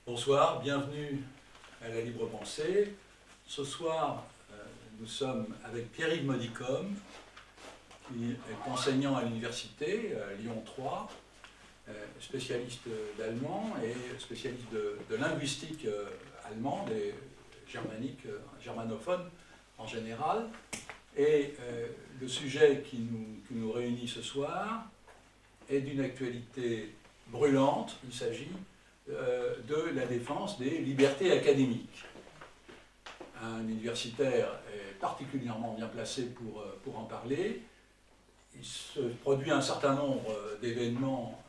Bonsoir, bienvenue à la Libre Pensée. Ce soir, nous sommes avec Pierre-Yves Modicom, qui est enseignant à l'université Lyon 3, spécialiste d'allemand et spécialiste de linguistique allemande et germanique, germanophone en général. Et le sujet qui nous réunit ce soir est d'une actualité brûlante. Il s'agit de la défense des libertés académiques. Un universitaire est particulièrement bien placé pour en parler. Il se produit un certain nombre d'événements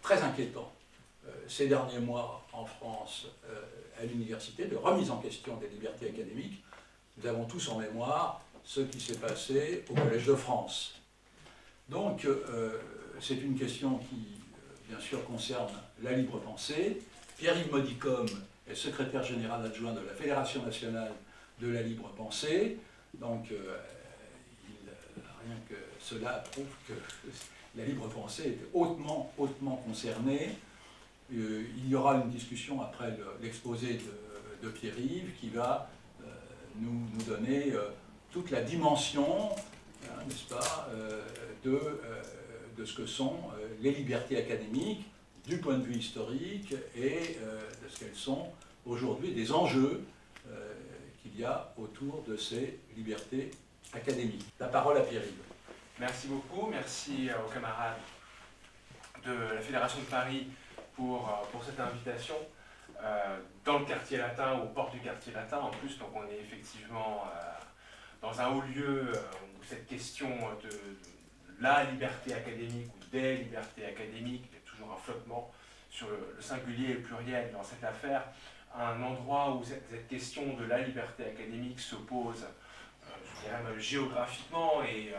très inquiétants ces derniers mois en France à l'université, de remise en question des libertés académiques. Nous avons tous en mémoire ce qui s'est passé au Collège de France. Donc, c'est une question qui, bien sûr, concerne la libre pensée. Pierre-Yves Modicom est secrétaire général adjoint de la Fédération nationale de la libre pensée. Donc, rien que cela prouve que la libre pensée est hautement concernée. Il y aura une discussion après l'exposé de Pierre-Yves qui va nous donner toute la dimension, n'est-ce pas, de ce que sont les libertés académiques du point de vue historique et de ce qu'elles sont aujourd'hui, des enjeux qu'il y a autour de ces libertés académiques. La parole à Pierre-Yves. Merci beaucoup, merci aux camarades de la Fédération de Paris pour cette invitation dans le quartier latin, aux portes du quartier latin en plus, donc on est effectivement dans un haut lieu où cette question de la liberté académique ou des libertés académiques, il y a toujours un flottement sur le singulier et le pluriel dans cette affaire, un endroit où cette question de la liberté académique se pose, je dirais même géographiquement et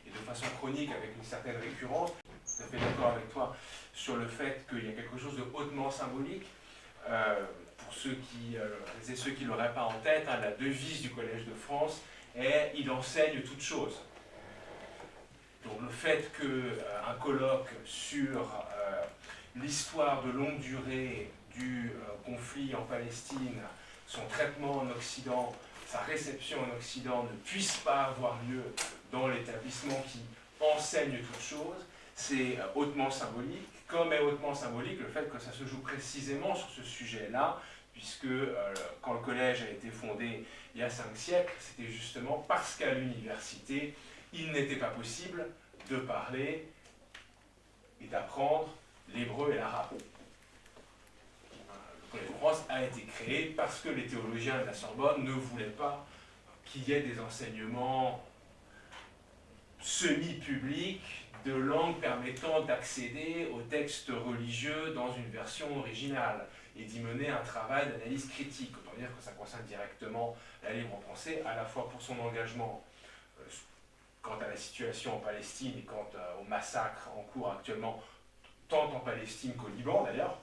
de façon chronique avec une certaine récurrence. Je suis tout à fait d'accord avec toi sur le fait qu'il y a quelque chose de hautement symbolique. Pour ceux qui ne l'auraient pas en tête, la devise du Collège de France est « Il enseigne toutes choses ». Donc le fait qu'un colloque sur l'histoire de longue durée du conflit en Palestine, son traitement en Occident, sa réception en Occident ne puisse pas avoir lieu dans l'établissement qui enseigne toutes choses, c'est hautement symbolique, comme est hautement symbolique le fait que ça se joue précisément sur ce sujet-là, puisque quand le collège a été fondé il y a 5 siècles, c'était justement parce qu'à l'université, il n'était pas possible de parler et d'apprendre l'hébreu et l'arabe. Le Collège de France a été créé parce que les théologiens de la Sorbonne ne voulaient pas qu'il y ait des enseignements semi-publics de langue permettant d'accéder aux textes religieux dans une version originale et d'y mener un travail d'analyse critique. Autant dire que ça concerne directement la libre pensée, à la fois pour son engagement quant à la situation en Palestine et quant au massacre en cours actuellement, tant en Palestine qu'au Liban d'ailleurs,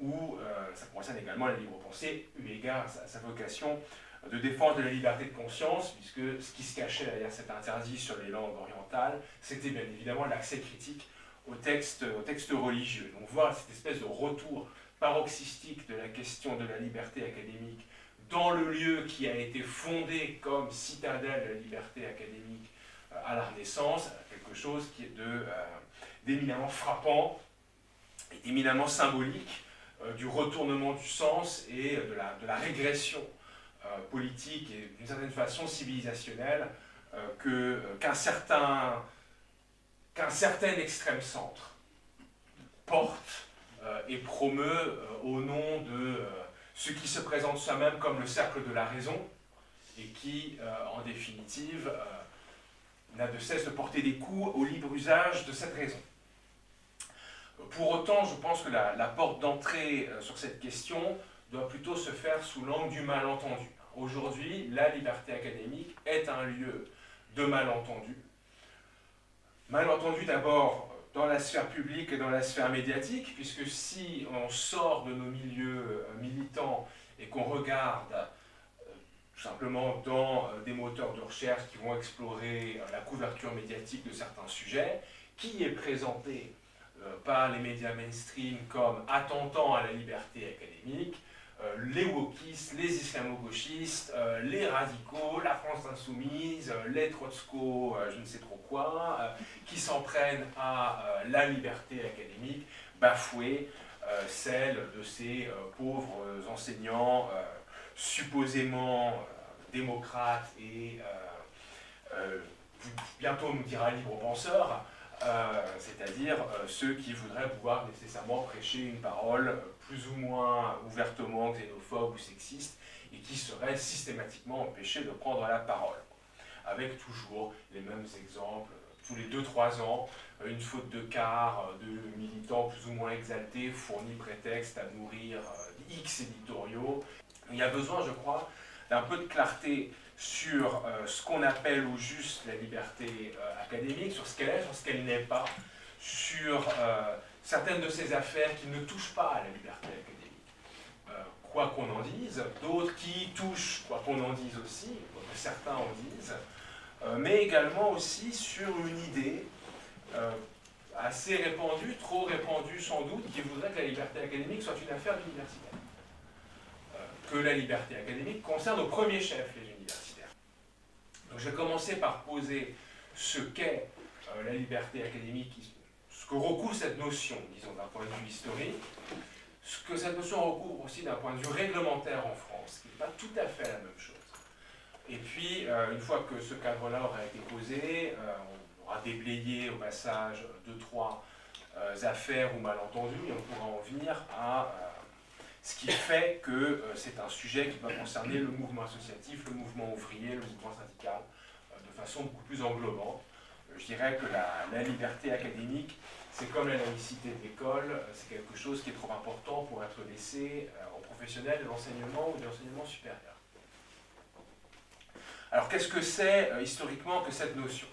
où ça concerne également la libre pensée, eu égard à sa vocation de défense de la liberté de conscience, puisque ce qui se cachait derrière cet interdit sur les langues orientales, c'était bien évidemment l'accès critique aux textes religieux. Donc voir cette espèce de retour paroxystique de la question de la liberté académique dans le lieu qui a été fondé comme citadelle de la liberté académique à la Renaissance, quelque chose qui est d'éminemment frappant et éminemment symbolique du retournement du sens et de la régression politique et d'une certaine façon civilisationnelle qu'un certain extrême centre porte et promeut au nom de ce qui se présente soi-même comme le cercle de la raison et qui, en définitive, n'a de cesse de porter des coups au libre usage de cette raison. Pour autant, je pense que la porte d'entrée sur cette question doit plutôt se faire sous l'angle du malentendu. Aujourd'hui, la liberté académique est un lieu de malentendu. Malentendu d'abord dans la sphère publique et dans la sphère médiatique, puisque si on sort de nos milieux militants et qu'on regarde tout simplement dans des moteurs de recherche qui vont explorer la couverture médiatique de certains sujets, qui est présenté par les médias mainstream comme attentant à la liberté académique, les wokistes, les islamo-gauchistes, les radicaux, la France insoumise, les trotsko, je ne sais trop quoi, qui s'en prennent à la liberté académique, bafouée celle de ces pauvres enseignants supposément démocrates et bientôt on nous dira libre penseur, c'est-à-dire ceux qui voudraient pouvoir nécessairement prêcher une parole plus ou moins ouvertement xénophobe ou sexiste et qui seraient systématiquement empêchés de prendre la parole. Avec toujours les mêmes exemples, tous les 2-3 ans, une faute de quart de militants plus ou moins exaltés fournit prétexte à nourrir X éditoriaux. Il y a besoin, je crois, d'un peu de clarté sur ce qu'on appelle au juste la liberté académique, sur ce qu'elle est, sur ce qu'elle n'est pas, sur certaines de ces affaires qui ne touchent pas à la liberté académique, quoi qu'on en dise, d'autres qui touchent, quoi qu'on en dise aussi, quoi que certains en disent, mais également aussi sur une idée assez répandue, trop répandue sans doute, qui voudrait que la liberté académique soit une affaire d'universitaire. Que la liberté académique concerne au premier chef les universitaires. Donc je vais commencer par poser ce qu'est la liberté académique, ce que recouvre cette notion, disons, d'un point de vue historique, ce que cette notion recouvre aussi d'un point de vue réglementaire en France, qui n'est pas tout à fait la même chose. Et puis, une fois que ce cadre-là aura été posé, on aura déblayé au passage 2-3 affaires ou malentendus, et on pourra en venir à ce qui fait que c'est un sujet qui doit concerner le mouvement associatif, le mouvement ouvrier, le mouvement syndical, de façon beaucoup plus englobante. Je dirais que la liberté académique, c'est comme la laïcité de l'école, c'est quelque chose qui est trop important pour être laissé aux professionnels de l'enseignement ou de l'enseignement supérieur. Alors qu'est-ce que c'est historiquement que cette notion ?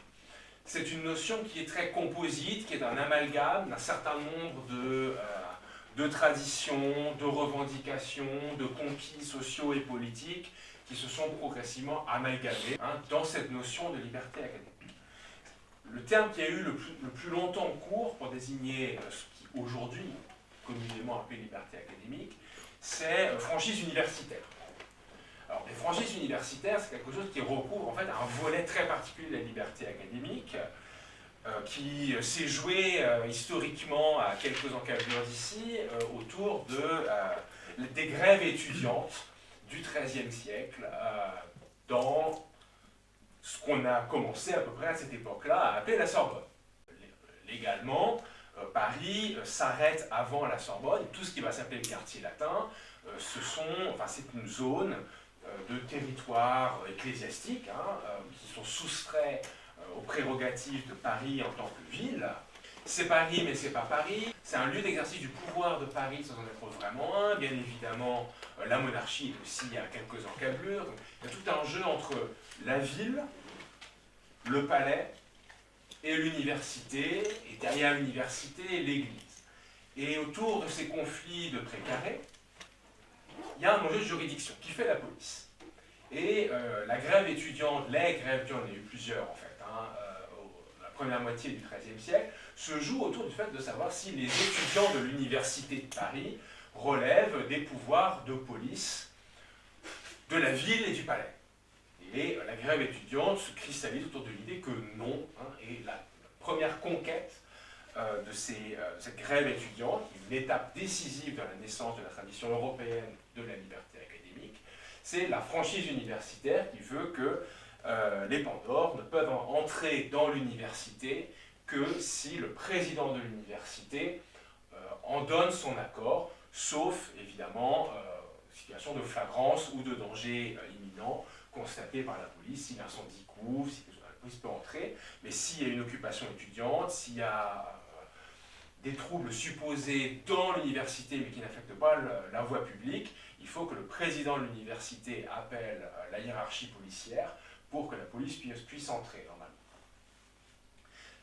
C'est une notion qui est très composite, qui est un amalgame d'un certain nombre de traditions, de revendications, de conquis sociaux et politiques qui se sont progressivement amalgamés dans cette notion de liberté académique. Le terme qui a eu le plus longtemps en cours pour désigner ce qui aujourd'hui communément appelé liberté académique, c'est franchise universitaire. Alors, les franchises universitaires, c'est quelque chose qui recouvre en fait un volet très particulier de la liberté académique, qui s'est joué historiquement à quelques encablures d'ici autour des grèves étudiantes du XIIIe siècle dans ce qu'on a commencé à peu près à cette époque-là à appeler la Sorbonne. Légalement, Paris s'arrête avant la Sorbonne, tout ce qui va s'appeler le quartier latin, c'est une zone de territoire ecclésiastique qui sont soustraits aux prérogatives de Paris en tant que ville. C'est Paris, mais c'est pas Paris. C'est un lieu d'exercice du pouvoir de Paris sans en être vraiment un. Bien évidemment, la monarchie est aussi à quelques encablures. Donc, il y a tout un jeu entre la ville, le palais et l'université, et derrière l'université, l'église. Et autour de ces conflits de précarés, il y a un enjeu de juridiction qui fait la police. Et la grève étudiante, les grèves étudiantes, il y en a eu plusieurs en fait, la première moitié du XIIIe siècle, se joue autour du fait de savoir si les étudiants de l'université de Paris relèvent des pouvoirs de police de la ville et du palais. Et la grève étudiante se cristallise autour de l'idée que non, et la première conquête de cette grève étudiante, une étape décisive dans la naissance de la tradition européenne de la liberté académique, c'est la franchise universitaire qui veut que les Pandores ne peuvent entrer dans l'université que si le président de l'université en donne son accord, sauf évidemment situation de flagrance ou de danger imminent constaté par la police, si l'incendie couvre, si la police peut entrer, mais s'il y a une occupation étudiante, s'il y a des troubles supposés dans l'université mais qui n'affectent pas la voie publique, il faut que le président de l'université appelle la hiérarchie policière pour que la police puisse entrer normalement.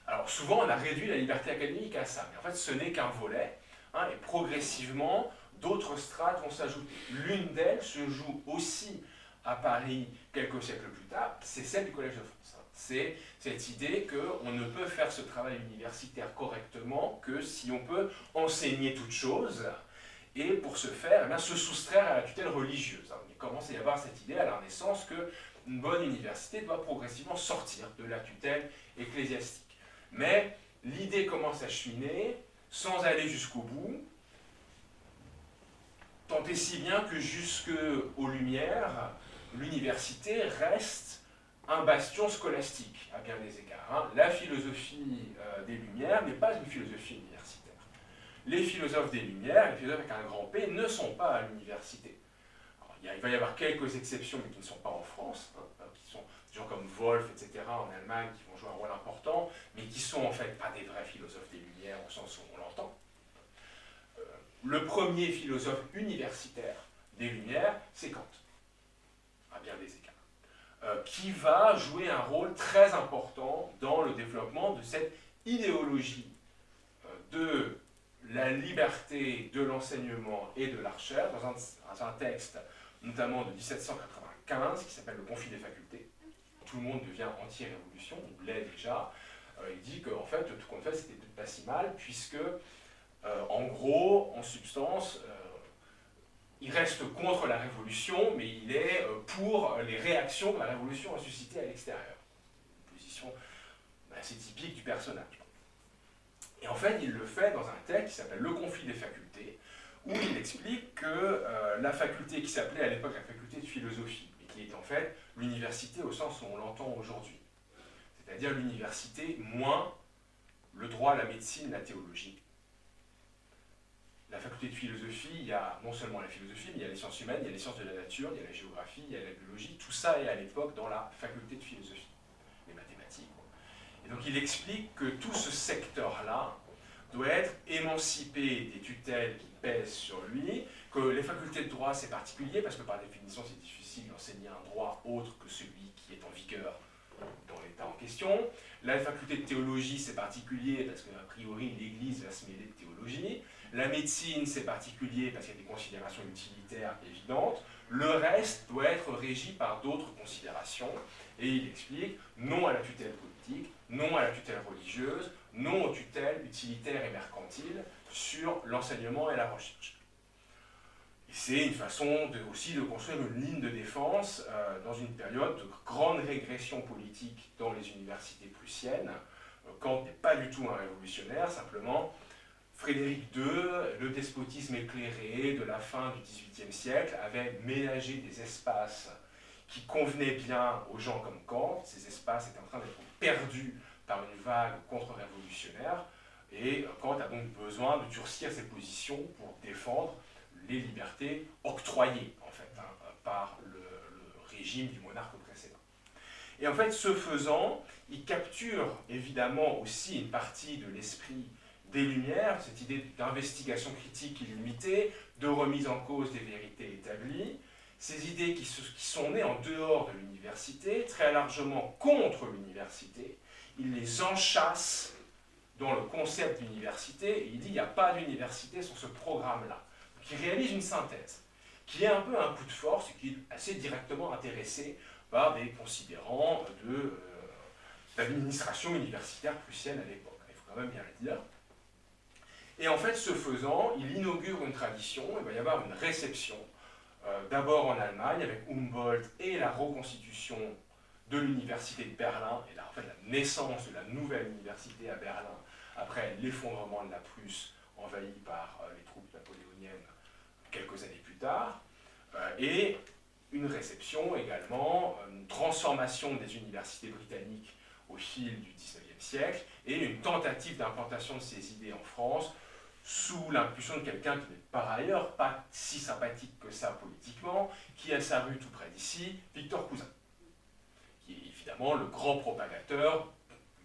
Alors souvent on a réduit la liberté académique à ça, mais en fait ce n'est qu'un volet, et progressivement d'autres strates vont s'ajouter. L'une d'elles se joue aussi à Paris quelques siècles plus tard, c'est celle du Collège de France. C'est cette idée qu'on ne peut faire ce travail universitaire correctement que si on peut enseigner toute chose, et pour ce faire, eh bien, se soustraire à la tutelle religieuse. Il commence à y avoir cette idée à la Renaissance qu'une bonne université doit progressivement sortir de la tutelle ecclésiastique. Mais l'idée commence à cheminer sans aller jusqu'au bout, tant et si bien que jusqu'aux Lumières, l'université reste un bastion scolastique, à bien des égards. La philosophie des Lumières n'est pas une philosophie universitaire. Les philosophes des Lumières, les philosophes avec un grand P, ne sont pas à l'université. Il va y avoir quelques exceptions, mais qui ne sont pas en France, qui sont des gens comme Wolff, etc., en Allemagne, qui vont jouer un rôle important, mais qui sont en fait pas des vrais philosophes des Lumières au sens où on l'entend. Le premier philosophe universitaire des Lumières, c'est Kant, à bien des égards, qui va jouer un rôle très important dans le développement de cette idéologie de la liberté de l'enseignement et de la recherche, dans un texte notamment de 1795 qui s'appelle Le Conflit des facultés. Tout le monde devient anti-révolution, ou l'est déjà. Il dit qu'en fait, tout compte fait, c'était pas si mal, puisque, en gros, en substance, il reste contre la révolution, mais il est pour les réactions que la révolution a suscitées à l'extérieur. Une position assez typique du personnage. Et en fait, il le fait dans un texte qui s'appelle Le Conflit des facultés, où il explique que la faculté qui s'appelait à l'époque la faculté de philosophie, et qui est en fait l'université au sens où on l'entend aujourd'hui, c'est-à-dire l'université moins le droit, la médecine, la théologie. La faculté de philosophie, il y a non seulement la philosophie, mais il y a les sciences humaines, il y a les sciences de la nature, il y a la géographie, il y a la biologie, tout ça est à l'époque dans la faculté de philosophie, les mathématiques. Et donc il explique que tout ce secteur-là doit être émancipé des tutelles qui pèsent sur lui, que les facultés de droit c'est particulier, parce que par définition c'est difficile d'enseigner un droit autre que celui qui est en vigueur dans l'État en question. La faculté de théologie c'est particulier, parce qu'a priori l'Église va se mêler de théologie. La médecine c'est particulier, parce qu'il y a des considérations utilitaires évidentes. Le reste doit être régi par d'autres considérations, et il explique non à la tutelle politique, non à la tutelle religieuse, non aux tutelles utilitaires et mercantiles sur l'enseignement et la recherche. Et c'est une façon aussi de construire une ligne de défense dans une période de grande régression politique dans les universités prussiennes. Kant n'est pas du tout un révolutionnaire, simplement Frédéric II, le despotisme éclairé de la fin du XVIIIe siècle, avait ménagé des espaces qui convenaient bien aux gens comme Kant. Ces espaces étaient en train d'être perdus par une vague contre-révolutionnaire, et Kant a donc besoin de durcir ses positions pour défendre les libertés octroyées en fait, par le régime du monarque précédent. Et en fait, ce faisant, il capture évidemment aussi une partie de l'esprit des Lumières, cette idée d'investigation critique illimitée, de remise en cause des vérités établies, ces idées qui sont nées en dehors de l'université, très largement contre l'université. Il les enchâsse dans le concept d'université, et il dit qu'il n'y a pas d'université sur ce programme-là. Donc il réalise une synthèse, qui est un peu un coup de force, et qui est assez directement intéressé par des considérants de l'administration universitaire prussienne à l'époque. Il faut quand même bien le dire. Et en fait, ce faisant, il inaugure une tradition, il va y avoir une réception, d'abord en Allemagne, avec Humboldt et la reconstitution de l'université de Berlin, et là, en fait, la naissance de la nouvelle université à Berlin, après l'effondrement de la Prusse, envahie par les troupes napoléoniennes quelques années plus tard, et une réception également, une transformation des universités britanniques au fil du XIXe siècle, et une tentative d'implantation de ces idées en France, sous l'impulsion de quelqu'un qui n'est par ailleurs pas si sympathique que ça politiquement, qui a sa rue tout près d'ici, Victor Cousin, qui est évidemment le grand propagateur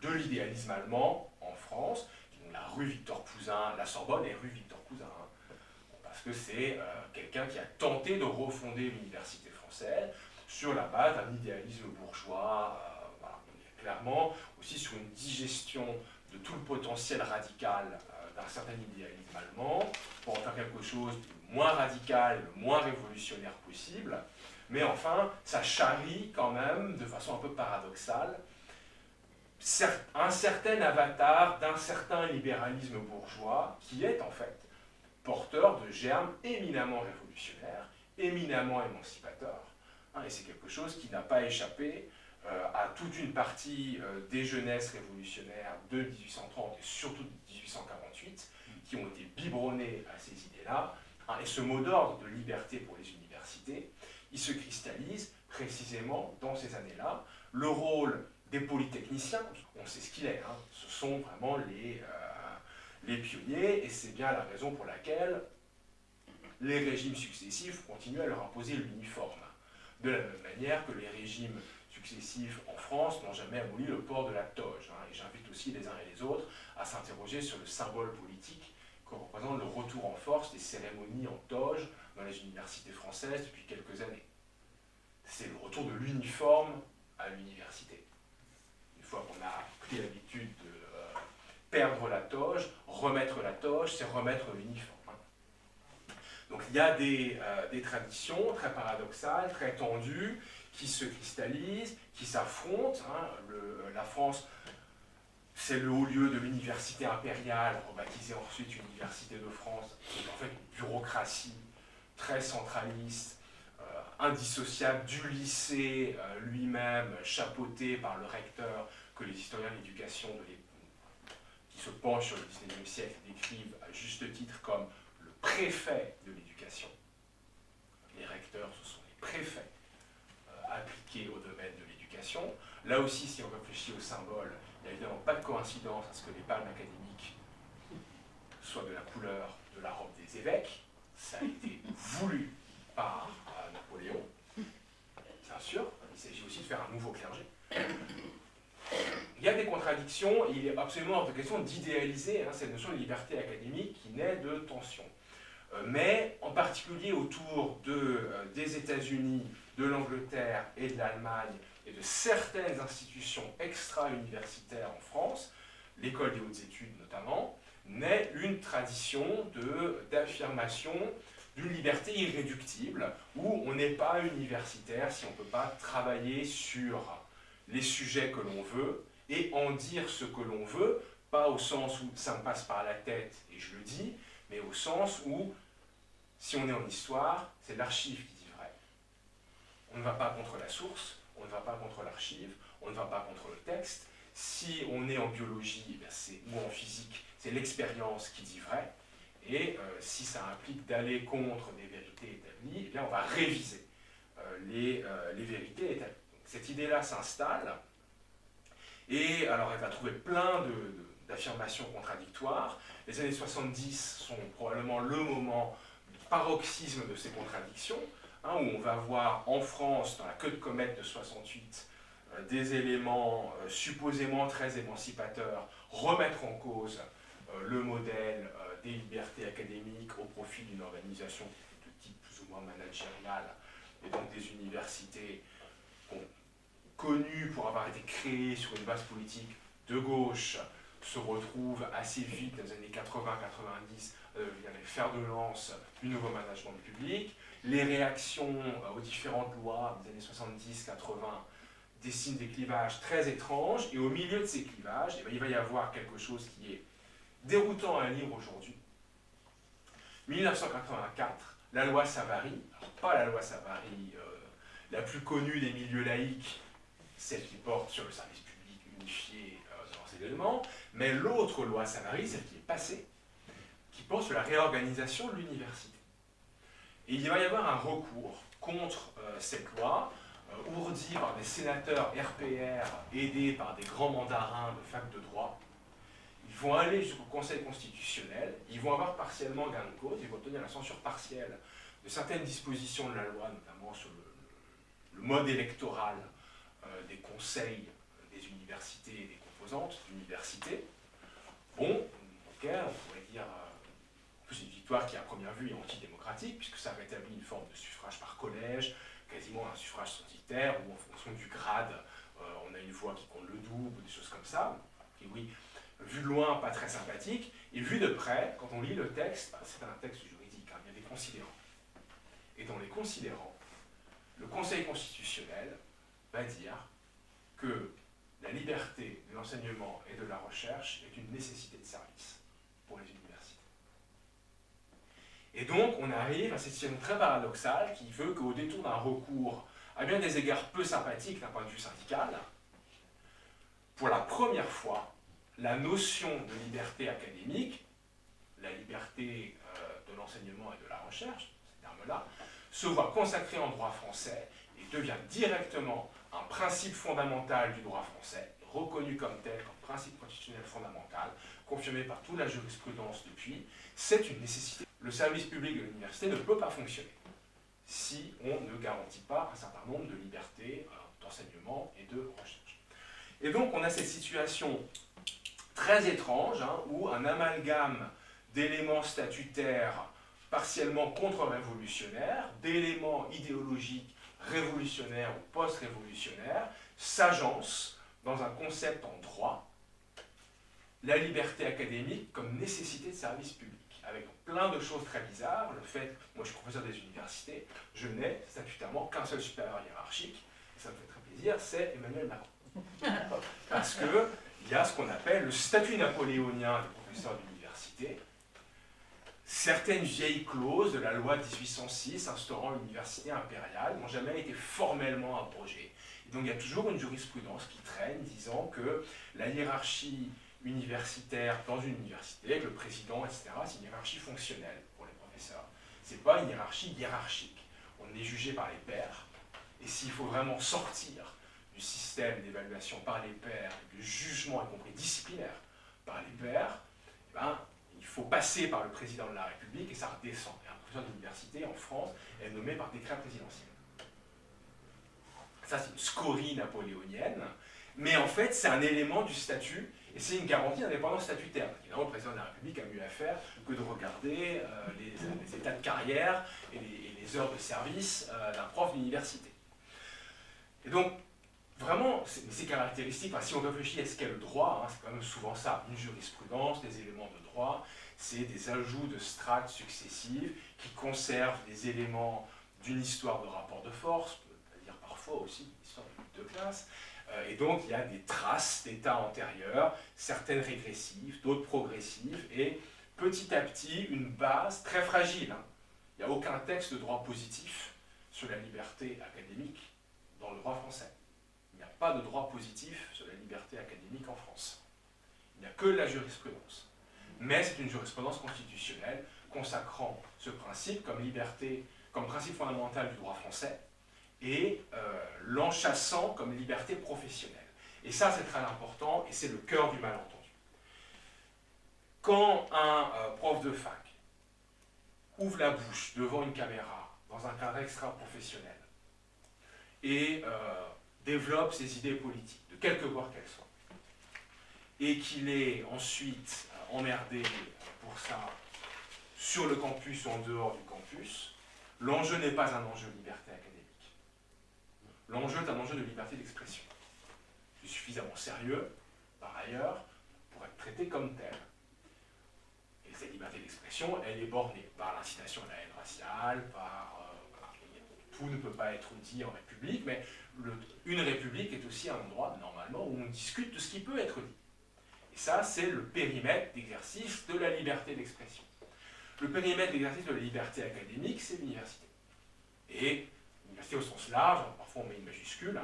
de l'idéalisme allemand en France. Donc la rue Victor Cousin, la Sorbonne est rue Victor Cousin, parce que c'est quelqu'un qui a tenté de refonder l'université française sur la base d'un idéalisme bourgeois, voilà. On est clairement aussi sur une digestion de tout le potentiel radical d'un certain idéalisme allemand, pour en faire quelque chose de moins radical, le moins révolutionnaire possible, mais enfin, ça charrie quand même, de façon un peu paradoxale, un certain avatar d'un certain libéralisme bourgeois qui est en fait porteur de germes éminemment révolutionnaires, éminemment émancipateurs. Et c'est quelque chose qui n'a pas échappé à toute une partie des jeunesses révolutionnaires de 1830 et surtout de 1848 qui ont été biberonnées à ces idées-là. Et ce mot d'ordre de liberté pour les universités, il se cristallise précisément dans ces années-là. Le rôle des polytechniciens, on sait ce qu'il est, ce sont vraiment les pionniers, et c'est bien la raison pour laquelle les régimes successifs continuent à leur imposer l'uniforme. De la même manière que les régimes successifs en France n'ont jamais aboli le port de la toge. Et j'invite aussi les uns et les autres à s'interroger sur le symbole politique que représente le retour en force des cérémonies en toge dans les universités françaises depuis quelques années. C'est le retour de l'uniforme à l'université. Une fois qu'on a pris l'habitude de perdre la toge, remettre la toge, c'est remettre l'uniforme. Donc il y a des traditions très paradoxales, très tendues, qui se cristallisent, qui s'affrontent. La France, c'est le haut lieu de l'université impériale, rebaptisée ensuite Université de France, qui est en fait une bureaucratie très centraliste, indissociable du lycée lui-même, chapeauté par le recteur que les historiens de l'éducation qui se penchent sur le XIXe siècle décrivent à juste titre comme le préfet de l'éducation. Les recteurs, ce sont les préfets appliqués au domaine de l'éducation. Là aussi, si on réfléchit au symbole, il n'y a évidemment pas de coïncidence à ce que les palmes académiques soient de la couleur de la robe des évêques. Ça a été voulu par Napoléon, bien sûr. Il s'agit aussi de faire un nouveau clergé. Il y a des contradictions, et il est absolument hors de question d'idéaliser cette notion de liberté académique qui naît de tensions. Mais en particulier autour des États-Unis, de l'Angleterre et de l'Allemagne, et de certaines institutions extra-universitaires en France, l'école des hautes études notamment, naît une tradition d'affirmation d'une liberté irréductible, où on n'est pas universitaire si on ne peut pas travailler sur les sujets que l'on veut et en dire ce que l'on veut, pas au sens où ça me passe par la tête et je le dis, mais au sens où, si on est en histoire, c'est l'archive qui dit vrai. On ne va pas contre la source, on ne va pas contre l'archive, on ne va pas contre le texte. Si on est en biologie ou en physique, c'est l'expérience qui dit vrai. Et si ça implique d'aller contre des vérités établies, on va réviser les vérités établies. Cette idée-là s'installe, et alors elle va trouver plein d'affirmations contradictoires. Les années 70 sont probablement le moment du paroxysme de ces contradictions, où on va voir en France, dans la queue de comète de 68, des éléments supposément très émancipateurs remettre en cause le modèle des libertés académiques au profit d'une organisation de type plus ou moins managérial, et donc des universités connues pour avoir été créées sur une base politique de gauche, se retrouvent assez vite dans les années 80-90 les fers de lance du nouveau management public. Les réactions aux différentes lois des années 70-80 dessinent des clivages très étranges, et au milieu de ces clivages, il va y avoir quelque chose qui est déroutant à lire aujourd'hui. 1984, la loi Savary, pas la loi Savary la plus connue des milieux laïcs, celle qui porte sur le service public unifié de l'enseignement, mais l'autre loi Savary, celle qui est passée, qui porte sur la réorganisation de l'université. Et il va y avoir un recours contre cette loi, ourdi par des sénateurs RPR aidés par des grands mandarins de fac de droit. Ils vont aller jusqu'au Conseil constitutionnel, ils vont avoir partiellement gain de cause, ils vont obtenir la censure partielle de certaines dispositions de la loi, notamment sur le mode électoral des conseils des universités et des composantes d'universités. Bon, ok, on pourrait dire que c'est une victoire qui à première vue est antidémocratique, puisque ça rétablit une forme de suffrage par collège, quasiment un suffrage censitaire, où en fonction du grade, on a une voix qui compte le double, ou des choses comme ça. Et oui, vu de loin, pas très sympathique, et vu de près, quand on lit le texte, c'est un texte juridique, il y a des considérants. Et dans les considérants, le Conseil constitutionnel va dire que la liberté de l'enseignement et de la recherche est une nécessité de service pour les universités. Et donc, on arrive à cette situation très paradoxale qui veut qu'au détour d'un recours à bien des égards peu sympathiques d'un point de vue syndical, pour la première fois, la notion de liberté académique, la liberté de l'enseignement et de la recherche, ces termes-là, se voit consacrée en droit français et devient directement un principe fondamental du droit français, reconnu comme tel, comme principe constitutionnel fondamental, confirmé par toute la jurisprudence depuis. C'est une nécessité. Le service public de l'université ne peut pas fonctionner si on ne garantit pas un certain nombre de libertés d'enseignement et de recherche. Et donc on a cette situation très étrange, où un amalgame d'éléments statutaires partiellement contre-révolutionnaires, d'éléments idéologiques révolutionnaires ou post-révolutionnaires, s'agence dans un concept en droit, la liberté académique comme nécessité de service public, avec plein de choses très bizarres. Le fait, moi je suis professeur des universités, je n'ai statutairement qu'un seul supérieur hiérarchique, et ça me fait très plaisir, c'est Emmanuel Macron. Parce qu'il y a ce qu'on appelle le statut napoléonien des professeurs d'université, certaines vieilles clauses de la loi de 1806 instaurant l'université impériale n'ont jamais été formellement abrogées. Et donc il y a toujours une jurisprudence qui traîne disant que la hiérarchie universitaire dans une université, avec le président, etc., c'est une hiérarchie fonctionnelle pour les professeurs. Ce n'est pas une hiérarchie hiérarchique. On est jugé par les pairs, et s'il faut vraiment sortir du système d'évaluation par les pairs, du jugement, y compris disciplinaire, par les pairs, eh ben, il faut passer par le président de la République et ça redescend. Et un professeur d'université en France est nommé par décret présidentiel. Ça, c'est une scorie napoléonienne, mais en fait, c'est un élément du statut et c'est une garantie d'indépendance statutaire. Évidemment, le président de la République a mieux à faire que de regarder les états de carrière et les heures de service d'un prof d'université. Et donc, vraiment, ces caractéristiques, si on réfléchit à ce qu'est le droit, c'est quand même souvent ça, une jurisprudence, des éléments de droit, c'est des ajouts de strates successives qui conservent des éléments d'une histoire de rapport de force, c'est-à-dire parfois aussi une histoire de lutte de classe, et donc il y a des traces d'états antérieurs, certaines régressives, d'autres progressives, et petit à petit une base très fragile. Il n'y a aucun texte de droit positif sur la liberté académique dans le droit français. Il n'y a pas de droit positif sur la liberté académique en France. Il n'y a que la jurisprudence. Mais c'est une jurisprudence constitutionnelle consacrant ce principe comme liberté, comme principe fondamental du droit français et l'enchâssant comme liberté professionnelle. Et ça, c'est très important et c'est le cœur du malentendu. Quand un prof de fac ouvre la bouche devant une caméra dans un cadre extra-professionnel et développe ses idées politiques, de quelque bord qu'elles soient, et qu'il est ensuite emmerdé pour ça sur le campus ou en dehors du campus, l'enjeu n'est pas un enjeu de liberté académique. L'enjeu est un enjeu de liberté d'expression. C'est suffisamment sérieux, par ailleurs, pour être traité comme tel. Et cette liberté d'expression, elle est bornée par l'incitation à la haine raciale, tout ne peut pas être dit en République, mais une République est aussi un endroit, normalement, où on discute de ce qui peut être dit. Et ça, c'est le périmètre d'exercice de la liberté d'expression. Le périmètre d'exercice de la liberté académique, c'est l'université. Et l'université au sens large, parfois on met une majuscule,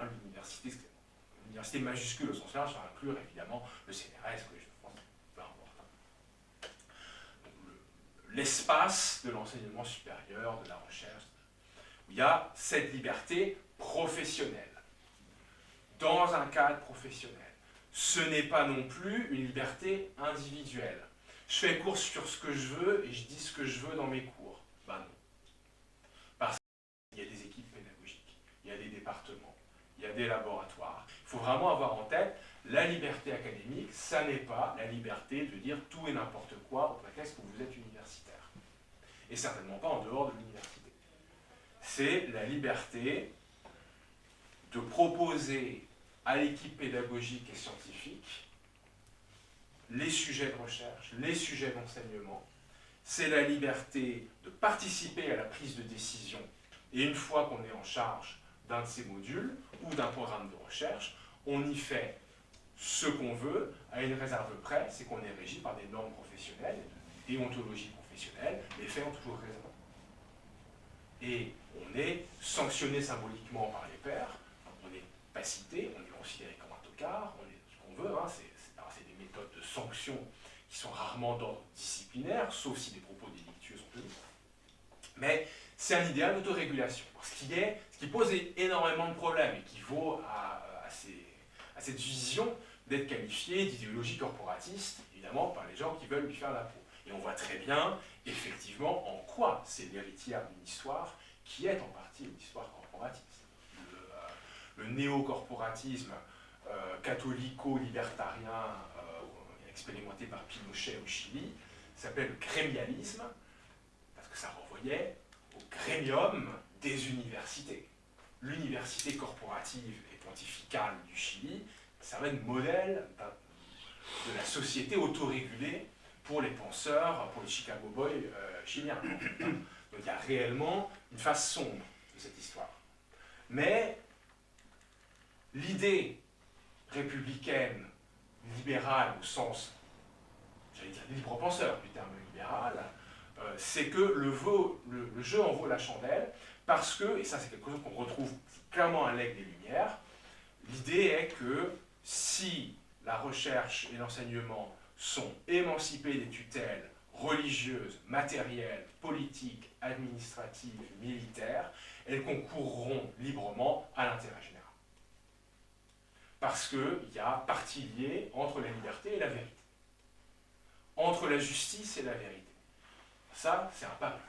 l'université majuscule au sens large, ça inclut évidemment le CNRS, que je pense, peu importe. L'espace de l'enseignement supérieur, de la recherche, où il y a cette liberté professionnelle, dans un cadre professionnel. Ce n'est pas non plus une liberté individuelle. Je fais cours sur ce que je veux et je dis ce que je veux dans mes cours. Ben non. Parce qu'il y a des équipes pédagogiques, il y a des départements, il y a des laboratoires. Il faut vraiment avoir en tête, la liberté académique, ça n'est pas la liberté de dire tout et n'importe quoi au prétexte que vous êtes universitaire. Et certainement pas en dehors de l'université. C'est la liberté de proposer à l'équipe pédagogique et scientifique les sujets de recherche, les sujets d'enseignement. C'est la liberté de participer à la prise de décision. Et une fois qu'on est en charge d'un de ces modules ou d'un programme de recherche, on y fait ce qu'on veut, à une réserve près, c'est qu'on est régi par des normes professionnelles, des déontologies professionnelles, les faits ont toujours raison. Et on est sanctionné symboliquement par les pairs, on n'est pas cité, on est considéré comme un tocard, on est ce qu'on veut, hein, c'est des méthodes de sanction qui sont rarement d'ordre disciplinaire, sauf si des propos délictueux sont tenus. Mais c'est un idéal d'autorégulation, ce qui pose énormément de problèmes et qui vaut à cette vision d'être qualifié d'idéologie corporatiste, évidemment, par les gens qui veulent lui faire la peau. Et on voit très bien, effectivement, en quoi c'est l'héritière d'une histoire qui est en partie une histoire corporatiste. Le néocorporatisme catholico-libertarien expérimenté par Pinochet au Chili s'appelait le grémialisme, parce que ça renvoyait au grémium des universités. L'université corporative et pontificale du Chili servait de modèle de la société autorégulée pour les penseurs, pour les Chicago Boys chiliens. Donc il y a réellement une face sombre de cette histoire. Mais l'idée républicaine, libérale au sens, j'allais dire libre-penseur du terme libéral, c'est que le jeu en vaut la chandelle, parce que, et ça c'est quelque chose qu'on retrouve clairement à l'aigle des Lumières, l'idée est que si la recherche et l'enseignement sont émancipés des tutelles religieuses, matérielles, politiques, administratives, militaires, elles concourront librement à l'intérêt général. Parce qu'il y a partie liée entre la liberté et la vérité. Entre la justice et la vérité. Ça, c'est un pari.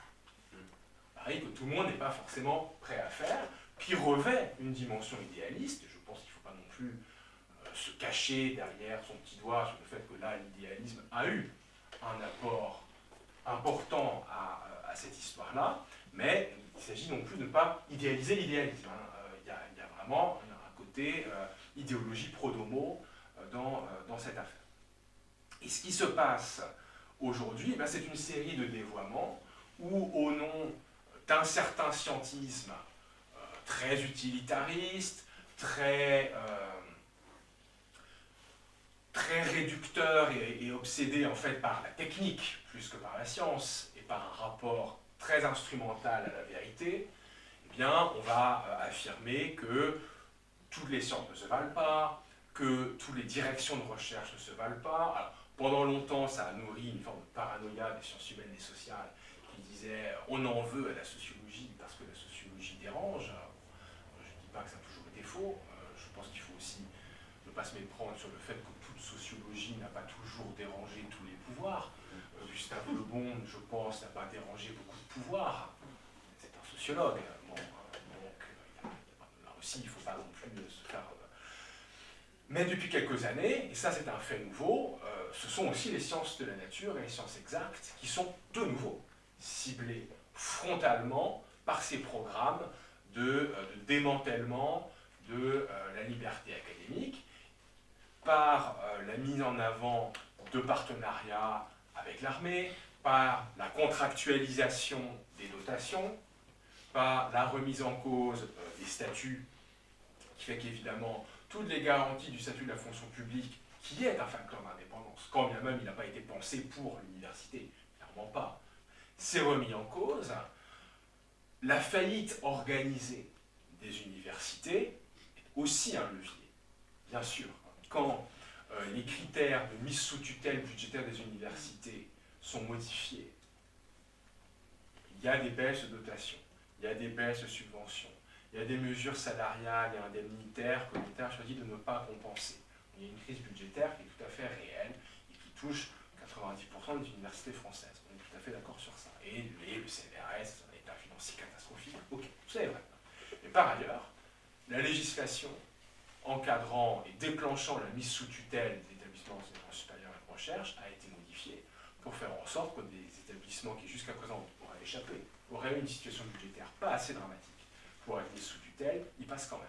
Pari que tout le monde n'est pas forcément prêt à faire, qui revêt une dimension idéaliste. Je pense qu'il ne faut pas non plus se cacher derrière son petit doigt sur le fait que là, l'idéalisme a eu un apport important à cette histoire-là, mais il s'agit non plus de ne pas idéaliser l'idéalisme. Il y a vraiment un côté idéologie pro-domo dans cette affaire. Et ce qui se passe aujourd'hui, c'est une série de dévoiements où, au nom d'un certain scientisme très utilitariste, très réducteur et obsédé en fait par la technique plus que par la science et par un rapport très instrumental à la vérité, eh bien, on va affirmer que toutes les sciences ne se valent pas, que toutes les directions de recherche ne se valent pas. Alors, pendant longtemps, ça a nourri une forme de paranoïa des sciences humaines et sociales qui disait on en veut à la sociologie parce que la sociologie dérange. Je ne dis pas que ça a toujours été faux. Je pense qu'il faut aussi ne pas se méprendre sur le fait que toute sociologie n'a pas toujours dérangé tous les pouvoirs. Gustave Le Bon, je pense, n'a pas dérangé beaucoup de pouvoirs. C'est un sociologue. Donc, là aussi, il ne faut pas non plus se faire... Mais depuis quelques années, et ça c'est un fait nouveau, ce sont aussi les sciences de la nature et les sciences exactes qui sont de nouveau ciblées frontalement par ces programmes de démantèlement de la liberté académique, par la mise en avant de partenariats avec l'armée, par la contractualisation des dotations, par la remise en cause des statuts, qui fait qu'évidemment, toutes les garanties du statut de la fonction publique, qui est un facteur d'indépendance, quand bien même il n'a pas été pensé pour l'université, clairement pas, c'est remis en cause. La faillite organisée des universités est aussi un levier, bien sûr. Quand les critères de mise sous tutelle budgétaire des universités sont modifiés, il y a des baisses de dotation, il y a des baisses de subventions, il y a des mesures salariales et indemnitaires que l'État a choisi de ne pas compenser. Il y a une crise budgétaire qui est tout à fait réelle et qui touche 90% des universités françaises. On est tout à fait d'accord sur ça. Et le CNRS, c'est un état financier catastrophique. Ok, c'est vrai. Mais par ailleurs, la législation encadrant et déclenchant la mise sous tutelle des établissements d'enseignement supérieur et de recherche a été modifiée pour faire en sorte que des établissements qui jusqu'à présent auraient échappé, auraient eu une situation budgétaire pas assez dramatique pour être mis sous tutelle, ils passent quand même.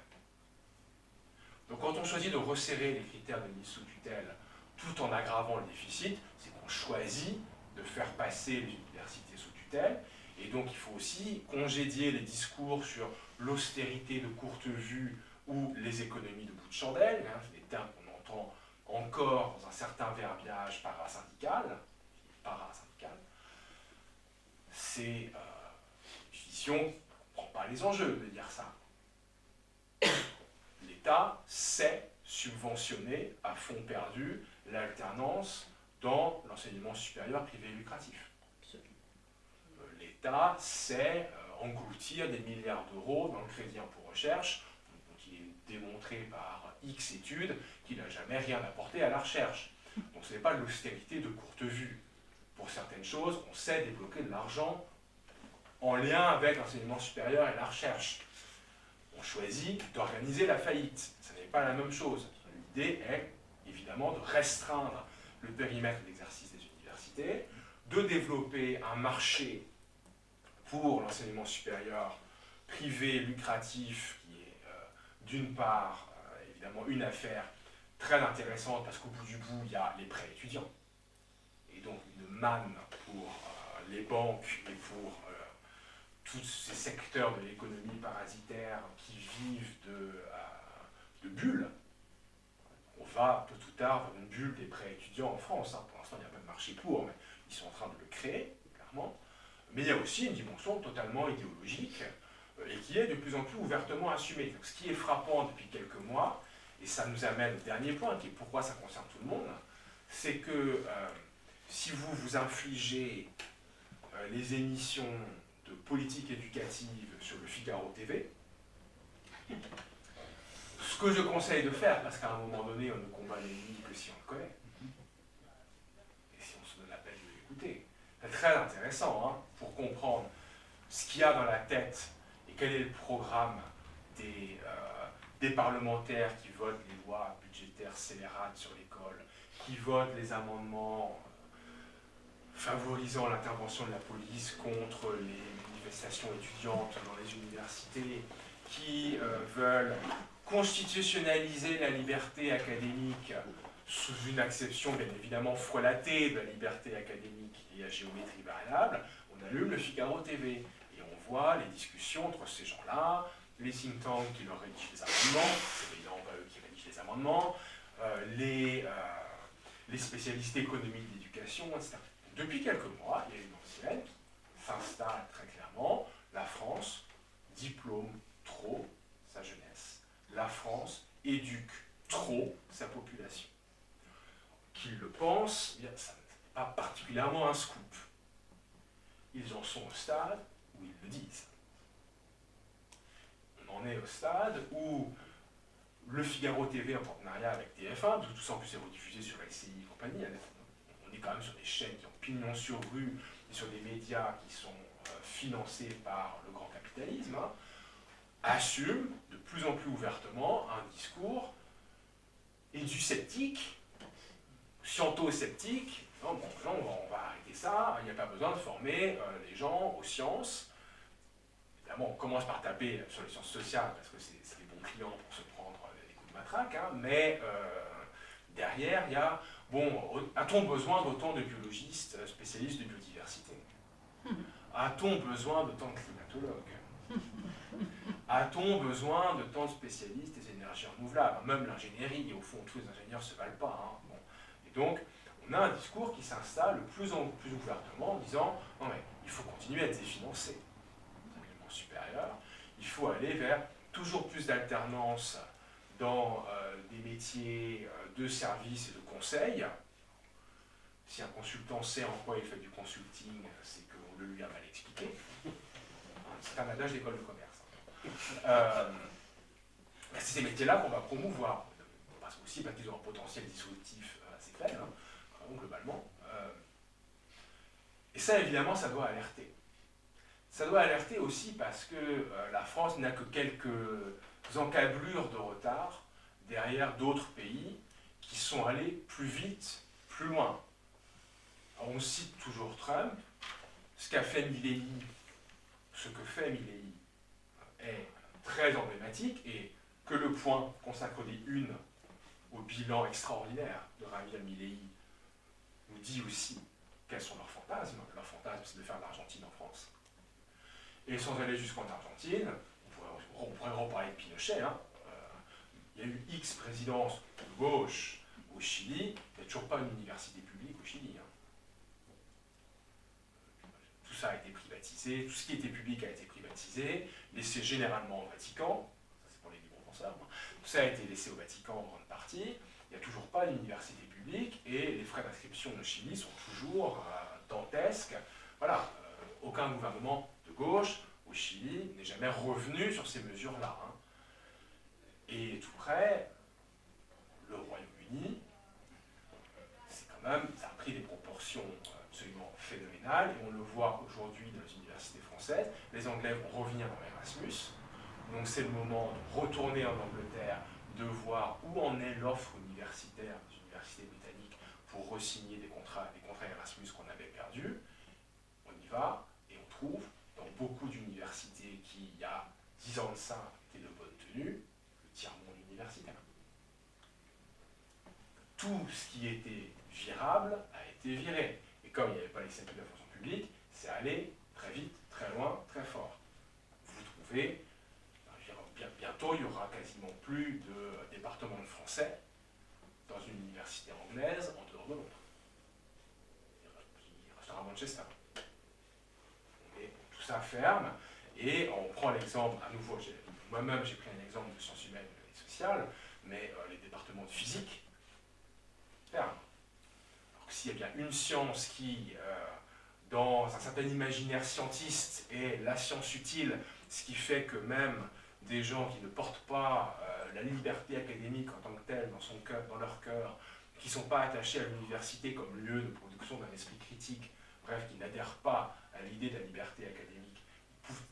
Donc quand on choisit de resserrer les critères de mise sous tutelle tout en aggravant le déficit, c'est qu'on choisit de faire passer les universités sous tutelle, et donc il faut aussi congédier les discours sur l'austérité de courte vue ou les économies de bout de chandelle, les termes qu'on entend encore dans un certain verbiage parasyndical, c'est une vision qui ne prend pas les enjeux de dire ça. L'État sait subventionner à fond perdu l'alternance dans l'enseignement supérieur privé lucratif. L'État sait engloutir des milliards d'euros dans le crédit impôt recherche, donc il est démontré par X études qu'il n'a jamais rien apporté à la recherche. Donc ce n'est pas de l'austérité de courte vue. Pour certaines choses, on sait débloquer de l'argent en lien avec l'enseignement supérieur et la recherche. On choisit d'organiser la faillite. Ce n'est pas la même chose. L'idée est évidemment de restreindre le périmètre d'exercice des universités, de développer un marché pour l'enseignement supérieur privé lucratif qui est d'une part évidemment une affaire très intéressante parce qu'au bout du bout il y a les prêts étudiants et donc une manne pour les banques et pour tous ces secteurs de l'économie parasitaire qui vivent de bulles. On va tôt ou tard vers une bulle des prêts étudiants en France. Pour l'instant, il n'y a pas de marché pour, mais ils sont en train de le créer, clairement. Mais il y a aussi une dimension totalement idéologique et qui est de plus en plus ouvertement assumée. Donc, ce qui est frappant depuis quelques mois, et ça nous amène au dernier point, qui est pourquoi ça concerne tout le monde, c'est que si vous vous infligez les émissions de politique éducative sur le Figaro TV, ce que je conseille de faire, parce qu'à un moment donné, on ne combat l'ennemi que si on le connaît, et si on se donne la peine de l'écouter. C'est très intéressant pour comprendre ce qu'il y a dans la tête et quel est le programme des parlementaires qui votent les lois budgétaires scélérates sur l'école, qui votent les amendements favorisant l'intervention de la police contre les manifestations étudiantes dans les universités, qui veulent constitutionnaliser la liberté académique sous une acception bien évidemment frelatée de la liberté académique et à géométrie variable. On allume le Figaro TV et on voit les discussions entre ces gens-là, les think tanks qui leur rédigent les amendements, c'est évidemment pas eux qui rédigent les amendements, les spécialistes économiques d'éducation, etc. Depuis quelques mois, il y a une ancienne qui s'installe très clairement. La France diplôme trop sa jeunesse. La France éduque trop sa population. Qu'ils le pensent, ça n'est pas particulièrement un scoop. Ils en sont au stade où ils le disent. On en est au stade où le Figaro TV en partenariat avec TF1, parce que tout ça en plus est rediffusé sur LCI et compagnie, on est quand même sur des chaînes qui ont pignon sur rue et sur des médias qui sont financés par le grand capitalisme, assume de plus en plus ouvertement un discours édu-sceptique, sciento-sceptique. Bon, on va arrêter ça, il n'y a pas besoin de former les gens aux sciences. Évidemment, on commence par taper sur les sciences sociales parce que c'est les bons clients pour se prendre les coups de matraque, mais derrière, il y a, a-t-on besoin d'autant de biologistes spécialistes de biodiversité? A-t-on besoin de tant de climatologues? A-t-on besoin de tant de spécialistes des énergies renouvelables? Même l'ingénierie, et au fond, tous les ingénieurs ne se valent pas. Et donc, on a un discours qui s'installe de plus en plus ouvertement en disant non mais il faut continuer à être définancé. L'enseignement supérieur, il faut aller vers toujours plus d'alternance dans des métiers de service et de conseil. Si un consultant sait en quoi il fait du consulting, c'est qu'on le lui a mal expliqué. C'est un adage d'école de commerce. C'est ces métiers-là qu'on va promouvoir, parce qu'ils ont un potentiel disruptif assez faible, globalement. Et ça, évidemment, ça doit alerter. Ça doit alerter aussi parce que la France n'a que quelques encablures de retard derrière d'autres pays qui sont allés plus vite, plus loin. Alors, on cite toujours Trump. Ce que fait Milley est très emblématique et que Le Point consacre des unes au bilan extraordinaire de Javier Milley nous dit aussi quels sont leurs fantasmes. Leur fantasme, c'est de faire de l'Argentine en France. Et sans aller jusqu'en Argentine, on pourrait reparler de Pinochet. Il y a eu X présidences de gauche, ou Chili, il n'y a toujours pas une université publique au Chili. Hein. Tout ça a été privatisé, tout ce qui était public a été privatisé, laissé généralement au Vatican, ça c'est pour les libres penseurs, tout ça a été laissé au Vatican en grande partie, il n'y a toujours pas d'université publique et les frais d'inscription au Chili sont toujours dantesques. Voilà, aucun gouvernement de gauche au Chili n'est jamais revenu sur ces mesures-là. Hein. Et tout près, le Royaume-Uni, c'est quand même, ça a pris des proportions absolument phénoménales, et on le voit aujourd'hui dans les universités françaises. Les Anglais vont revenir dans Erasmus, donc c'est le moment de retourner en Angleterre, de voir où en est l'offre universitaire des universités britanniques pour re-signer des contrats Erasmus qu'on avait perdus. On y va, et on trouve dans beaucoup d'universités qui, il y a 10 ans de ça, étaient de bonne tenue, le tiers-monde universitaire. Tout ce qui était virable a été viré. Et comme il n'y avait pas les statuts de la fonction publique, c'est allé très vite, très loin, très fort. Vous trouvez, bientôt il n'y aura quasiment plus de département de français dans une université anglaise en dehors de Londres. Il restera Manchester. Et tout ça ferme, et on prend l'exemple, à nouveau, moi-même j'ai pris un exemple de sciences humaines et sociales, mais les départements de physique ferment. Alors que s'il y a bien une science qui, dans un certain imaginaire scientiste, est la science utile, ce qui fait que même des gens qui ne portent pas la liberté académique en tant que telle dans leur cœur, qui ne sont pas attachés à l'université comme lieu de production d'un esprit critique, bref, qui n'adhèrent pas à l'idée de la liberté académique,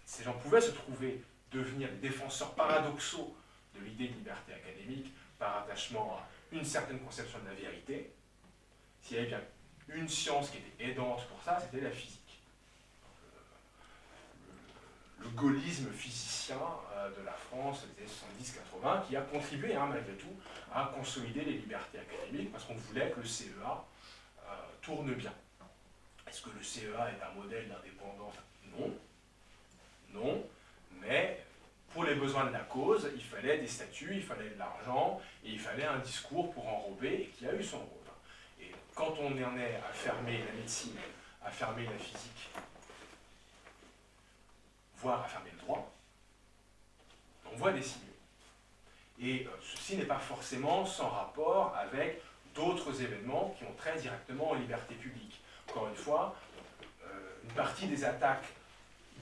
ces gens pouvaient se trouver devenir des défenseurs paradoxaux de l'idée de liberté académique par attachement à une certaine conception de la vérité. S'il y avait bien une science qui était aidante pour ça, c'était la physique. Le gaullisme physicien de la France des années 70-80 qui a contribué, malgré tout, à consolider les libertés académiques parce qu'on voulait que le CEA tourne bien. Est-ce que le CEA est un modèle d'indépendance? Non. Non, mais pour les besoins de la cause, il fallait des statuts, il fallait de l'argent, et il fallait un discours pour enrober, et qui a eu son rôle. Et quand on en est à fermer la médecine, à fermer la physique, voire à fermer le droit, on voit des signaux. Et ceci n'est pas forcément sans rapport avec d'autres événements qui ont trait directement aux libertés publiques. Encore une fois, une partie des attaques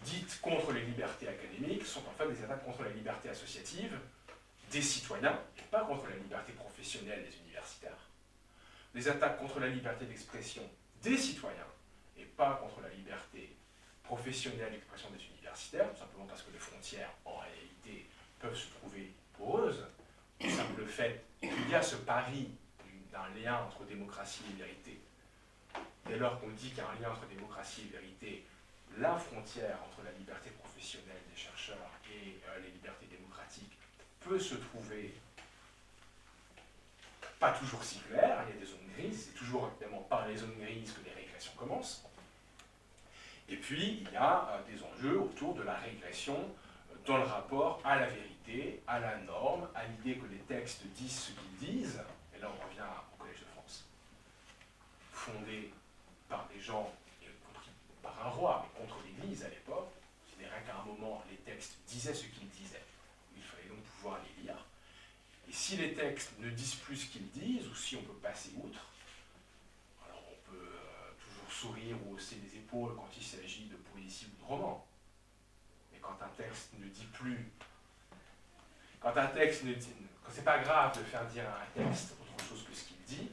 dites contre les libertés académiques sont en fait des attaques contre la liberté associative des citoyens, et pas contre la liberté professionnelle des universitaires. Des attaques contre la liberté d'expression des citoyens, et pas contre la liberté professionnelle d'expression des universitaires, tout simplement parce que les frontières, en réalité, peuvent se trouver poreuses. Le simple fait qu'il y a ce pari d'un lien entre démocratie et vérité. Dès lors qu'on dit qu'il y a un lien entre démocratie et vérité, la frontière entre la liberté professionnelle des chercheurs et les libertés démocratiques peut se trouver pas toujours si claire, il y a des zones grises, c'est toujours évidemment par les zones grises que les régressions commencent. Et puis, il y a des enjeux autour de la régression dans le rapport à la vérité, à la norme, à l'idée que les textes disent ce qu'ils disent, et là on revient au Collège de France, fondé par des gens, y compris par un roi, mais contre l'Église à l'époque, considérait qu'à un moment les textes disaient ce qu'ils disaient. Il fallait donc pouvoir les lire. Et si les textes ne disent plus ce qu'ils disent, ou si on peut passer outre, alors on peut toujours sourire ou hausser les épaules quand il s'agit de poésie ou de roman. Mais quand un texte ne dit plus, quand c'est pas grave de faire dire à un texte autre chose que ce qu'il dit,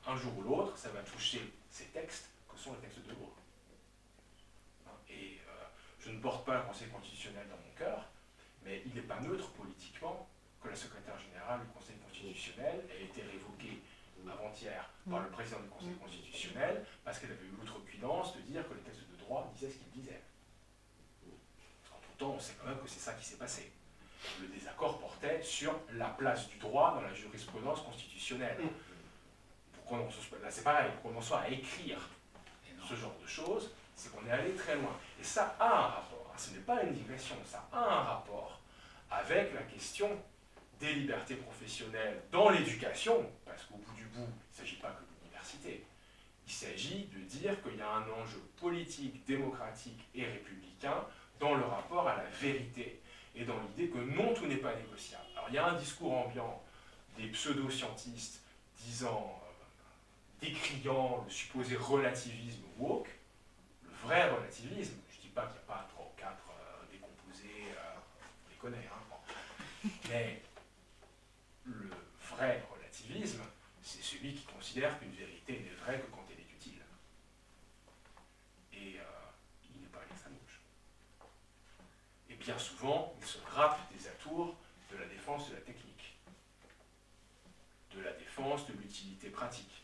un jour ou l'autre, ça va toucher ces textes que sont les textes de loi. Et je ne porte pas le Conseil constitutionnel dans mon cœur, mais il n'est pas neutre politiquement que la secrétaire générale du Conseil constitutionnel ait été révoquée avant-hier par le président du Conseil constitutionnel parce qu'elle avait eu l'outrecuidance de dire que les textes de droit disaient ce qu'ils disaient. En tout temps, on sait quand même que c'est ça qui s'est passé. Le désaccord portait sur la place du droit dans la jurisprudence constitutionnelle. Là, c'est pareil, pour qu'on en soit à écrire ce genre de choses, c'est qu'on est allé très loin. Et ça a un rapport, ce n'est pas une digression, ça a un rapport avec la question des libertés professionnelles dans l'éducation, parce qu'au bout du bout, il ne s'agit pas que de l'université, il s'agit de dire qu'il y a un enjeu politique, démocratique et républicain dans le rapport à la vérité et dans l'idée que non, tout n'est pas négociable. Alors il y a un discours ambiant des pseudo-scientistes décriant le supposé relativisme woke, le vrai relativisme, je ne dis pas qu'il n'y a pas 3 ou 4 décomposés, on les connaît, hein, mais le vrai relativisme, c'est celui qui considère qu'une vérité n'est vraie que quand elle est utile. Et il n'est pas à l'extrême gauche. Et bien souvent, il se grappe des atours de la défense de la technique, de la défense de l'utilité pratique.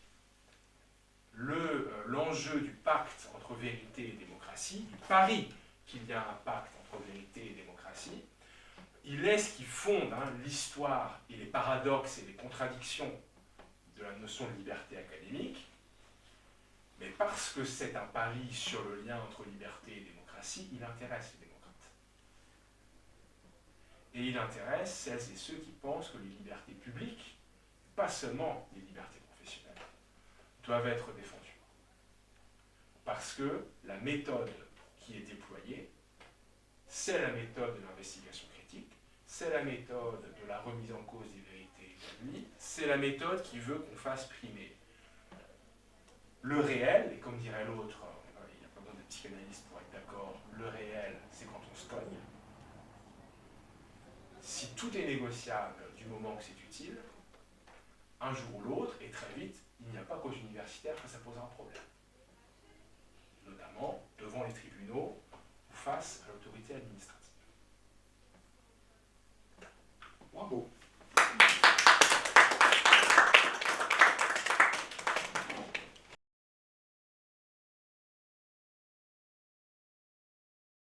L'enjeu du pacte entre vérité et démocratie, du pari qu'il y a un pacte entre vérité et démocratie, il est ce qui fonde l'histoire et les paradoxes et les contradictions de la notion de liberté académique, mais parce que c'est un pari sur le lien entre liberté et démocratie, il intéresse les démocrates. Et il intéresse celles et ceux qui pensent que les libertés publiques, pas seulement les libertés professionnelles, doivent être défendues. Parce que la méthode qui est déployée, c'est la méthode de l'investigation critique, c'est la méthode de la remise en cause des vérités établies, c'est la méthode qui veut qu'on fasse primer le réel, et comme dirait l'autre, il n'y a pas besoin de psychanalyste pour être d'accord, le réel, c'est quand on se cogne. Si tout est négociable du moment que c'est utile, un jour ou l'autre, et très vite, il n'y a pas cause universitaire que ça pose un problème. Notamment devant les tribunaux ou face à l'autorité administrative.